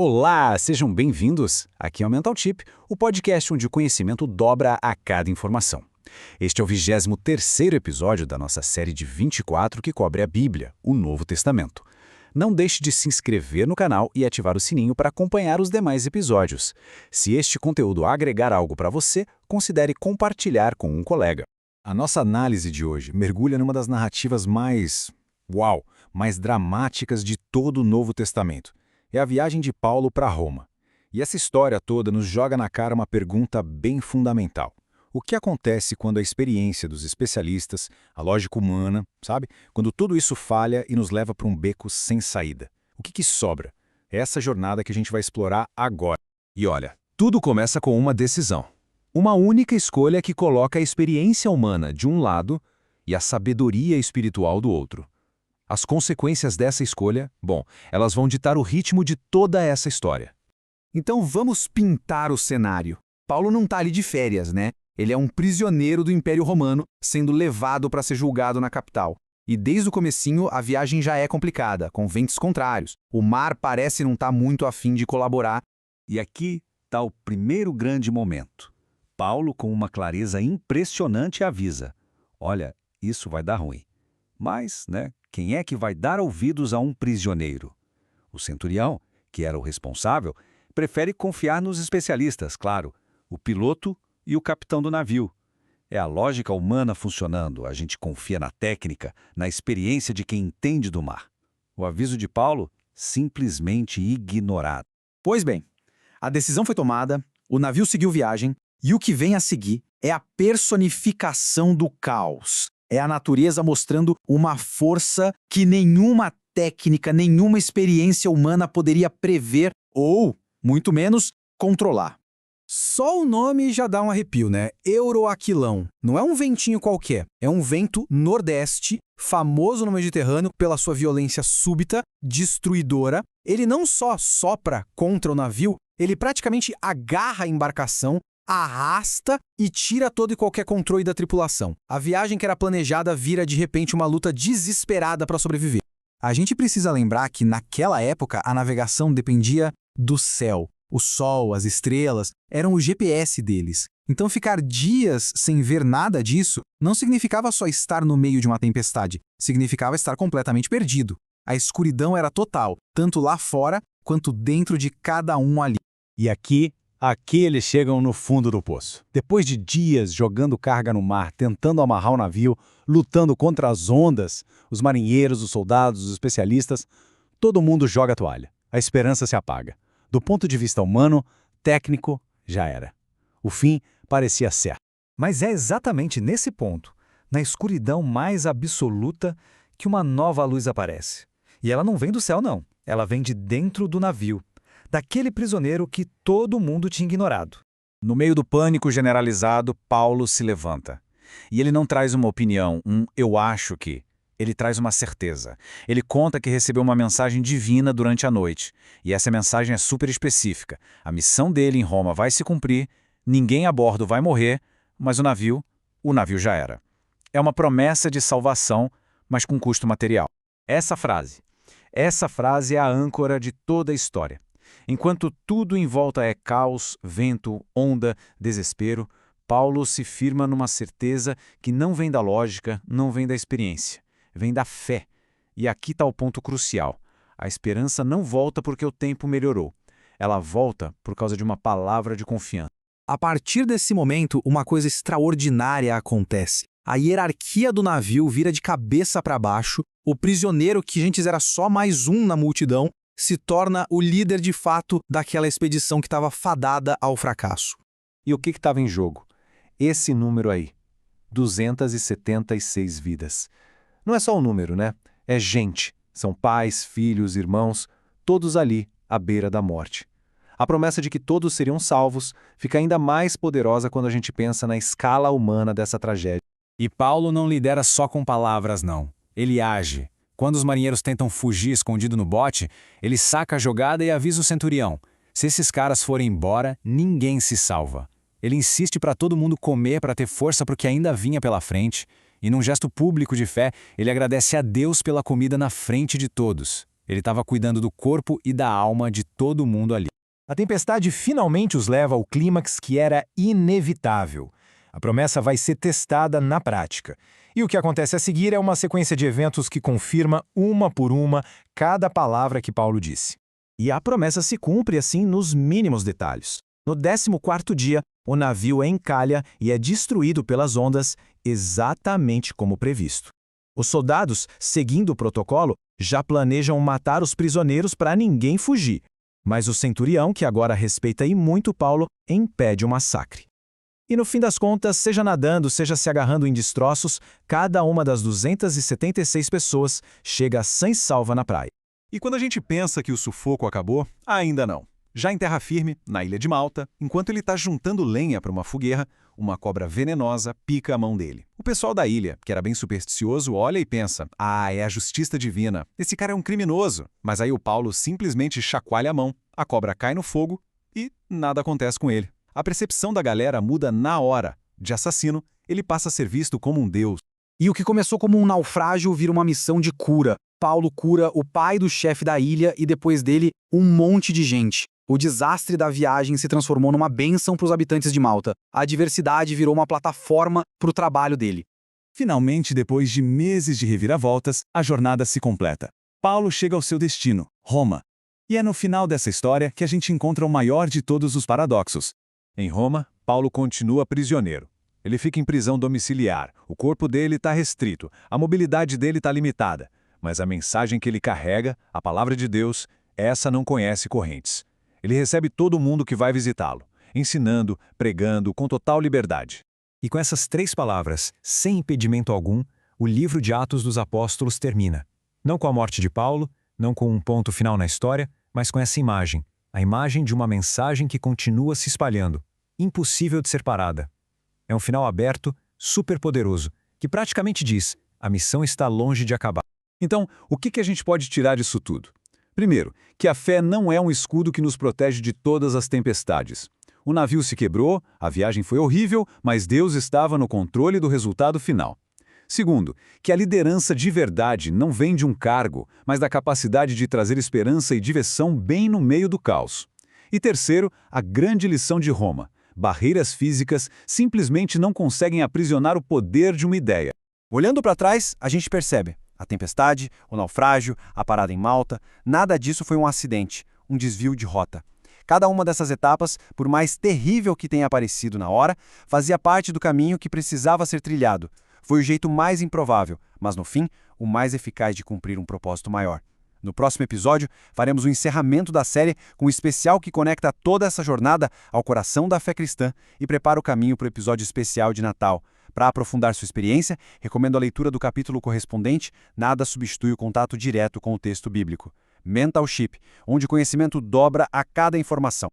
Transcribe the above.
Olá, sejam bem-vindos! Aqui é o Mental Tip, o podcast onde o conhecimento dobra a cada informação. Este é o 23º episódio da nossa série de 24 que cobre a Bíblia, o Novo Testamento. Não deixe de se inscrever no canal e ativar o sininho para acompanhar os demais episódios. Se este conteúdo agregar algo para você, considere compartilhar com um colega. A nossa análise de hoje mergulha numa das narrativas mais dramáticas de todo o Novo Testamento. É a viagem de Paulo para Roma. E essa história toda nos joga na cara uma pergunta bem fundamental. O que acontece quando a experiência dos especialistas, a lógica humana, quando tudo isso falha e nos leva para um beco sem saída? O que sobra? É essa jornada que a gente vai explorar agora. E olha, tudo começa com uma decisão. Uma única escolha que coloca a experiência humana de um lado e a sabedoria espiritual do outro. As consequências dessa escolha, elas vão ditar o ritmo de toda essa história. Então vamos pintar o cenário. Paulo não está ali de férias, né? Ele é um prisioneiro do Império Romano, sendo levado para ser julgado na capital. E desde o comecinho a viagem já é complicada, com ventos contrários. O mar parece não estar muito afim de colaborar. E aqui está o primeiro grande momento. Paulo, com uma clareza impressionante, avisa: olha, isso vai dar ruim. Mas, quem é que vai dar ouvidos a um prisioneiro? O centurião, que era o responsável, prefere confiar nos especialistas, claro, o piloto e o capitão do navio. É a lógica humana funcionando, a gente confia na técnica, na experiência de quem entende do mar. O aviso de Paulo, simplesmente ignorado. Pois bem, a decisão foi tomada, o navio seguiu viagem, e o que vem a seguir é a personificação do caos. É a natureza mostrando uma força que nenhuma técnica, nenhuma experiência humana poderia prever ou, muito menos, controlar. Só o nome já dá um arrepio, né? Euroaquilão. Não é um ventinho qualquer, é um vento nordeste, famoso no Mediterrâneo pela sua violência súbita, destruidora. Ele não só sopra contra o navio, ele praticamente agarra a embarcação, arrasta e tira todo e qualquer controle da tripulação. A viagem que era planejada vira de repente uma luta desesperada para sobreviver. A gente precisa lembrar que naquela época a navegação dependia do céu. O sol, as estrelas, eram o GPS deles. Então ficar dias sem ver nada disso não significava só estar no meio de uma tempestade, significava estar completamente perdido. A escuridão era total, tanto lá fora quanto dentro de cada um ali. E aqui eles chegam no fundo do poço. Depois de dias jogando carga no mar, tentando amarrar o navio, lutando contra as ondas, os marinheiros, os soldados, os especialistas, todo mundo joga a toalha. A esperança se apaga. Do ponto de vista humano, técnico, já era. O fim parecia certo. Mas é exatamente nesse ponto, na escuridão mais absoluta, que uma nova luz aparece. E ela não vem do céu, não. Ela vem de dentro do navio. Daquele prisioneiro que todo mundo tinha ignorado. No meio do pânico generalizado, Paulo se levanta. E ele não traz uma opinião, eu acho que. Ele traz uma certeza. Ele conta que recebeu uma mensagem divina durante a noite. E essa mensagem é super específica. A missão dele em Roma vai se cumprir, ninguém a bordo vai morrer, mas o navio já era. É uma promessa de salvação, mas com custo material. Essa frase é a âncora de toda a história. Enquanto tudo em volta é caos, vento, onda, desespero, Paulo se firma numa certeza que não vem da lógica, não vem da experiência, vem da fé. E aqui está o ponto crucial. A esperança não volta porque o tempo melhorou. Ela volta por causa de uma palavra de confiança. A partir desse momento, uma coisa extraordinária acontece. A hierarquia do navio vira de cabeça para baixo, o prisioneiro, que antes era só mais um na multidão, se torna o líder de fato daquela expedição que estava fadada ao fracasso. E o que estava em jogo? Esse número aí, 276 vidas. Não é só um número, né? É gente. São pais, filhos, irmãos, todos ali, à beira da morte. A promessa de que todos seriam salvos fica ainda mais poderosa quando a gente pensa na escala humana dessa tragédia. E Paulo não lidera só com palavras, não. Ele age. Quando os marinheiros tentam fugir escondido no bote, ele saca a jogada e avisa o centurião. Se esses caras forem embora, ninguém se salva. Ele insiste para todo mundo comer para ter força para o que ainda vinha pela frente. E num gesto público de fé, ele agradece a Deus pela comida na frente de todos. Ele estava cuidando do corpo e da alma de todo mundo ali. A tempestade finalmente os leva ao clímax que era inevitável. A promessa vai ser testada na prática. E o que acontece a seguir é uma sequência de eventos que confirma, uma por uma, cada palavra que Paulo disse. E a promessa se cumpre assim nos mínimos detalhes. No 14º dia, o navio encalha e é destruído pelas ondas, exatamente como previsto. Os soldados, seguindo o protocolo, já planejam matar os prisioneiros para ninguém fugir. Mas o centurião, que agora respeita e muito Paulo, impede o massacre. E no fim das contas, seja nadando, seja se agarrando em destroços, cada uma das 276 pessoas chega sã e salva na praia. E quando a gente pensa que o sufoco acabou, ainda não. Já em terra firme, na ilha de Malta, enquanto ele está juntando lenha para uma fogueira, uma cobra venenosa pica a mão dele. O pessoal da ilha, que era bem supersticioso, olha e pensa: ah, é a justiça divina, esse cara é um criminoso. Mas aí o Paulo simplesmente chacoalha a mão, a cobra cai no fogo e nada acontece com ele. A percepção da galera muda na hora. De assassino, ele passa a ser visto como um deus. E o que começou como um naufrágio vira uma missão de cura. Paulo cura o pai do chefe da ilha e depois dele um monte de gente. O desastre da viagem se transformou numa bênção para os habitantes de Malta. A adversidade virou uma plataforma para o trabalho dele. Finalmente, depois de meses de reviravoltas, a jornada se completa. Paulo chega ao seu destino, Roma. E é no final dessa história que a gente encontra o maior de todos os paradoxos. Em Roma, Paulo continua prisioneiro. Ele fica em prisão domiciliar, o corpo dele está restrito, a mobilidade dele está limitada. Mas a mensagem que ele carrega, a palavra de Deus, essa não conhece correntes. Ele recebe todo mundo que vai visitá-lo, ensinando, pregando, com total liberdade. E com essas 3 palavras, sem impedimento algum, o livro de Atos dos Apóstolos termina. Não com a morte de Paulo, não com um ponto final na história, mas com essa imagem, a imagem de uma mensagem que continua se espalhando, impossível de ser parada. É um final aberto, superpoderoso, que praticamente diz: a missão está longe de acabar. Então, o que a gente pode tirar disso tudo? Primeiro, que a fé não é um escudo que nos protege de todas as tempestades. O navio se quebrou, a viagem foi horrível, mas Deus estava no controle do resultado final. Segundo, que a liderança de verdade não vem de um cargo, mas da capacidade de trazer esperança e direção bem no meio do caos. E terceiro, a grande lição de Roma: barreiras físicas simplesmente não conseguem aprisionar o poder de uma ideia. Olhando para trás, a gente percebe: a tempestade, o naufrágio, a parada em Malta, nada disso foi um acidente, um desvio de rota. Cada uma dessas etapas, por mais terrível que tenha parecido na hora, fazia parte do caminho que precisava ser trilhado. Foi o jeito mais improvável, mas no fim, o mais eficaz de cumprir um propósito maior. No próximo episódio, faremos o encerramento da série com um especial que conecta toda essa jornada ao coração da fé cristã e prepara o caminho para o episódio especial de Natal. Para aprofundar sua experiência, recomendo a leitura do capítulo correspondente Nada substitui o contato direto com o texto bíblico. Mental Ship, onde o conhecimento dobra a cada informação.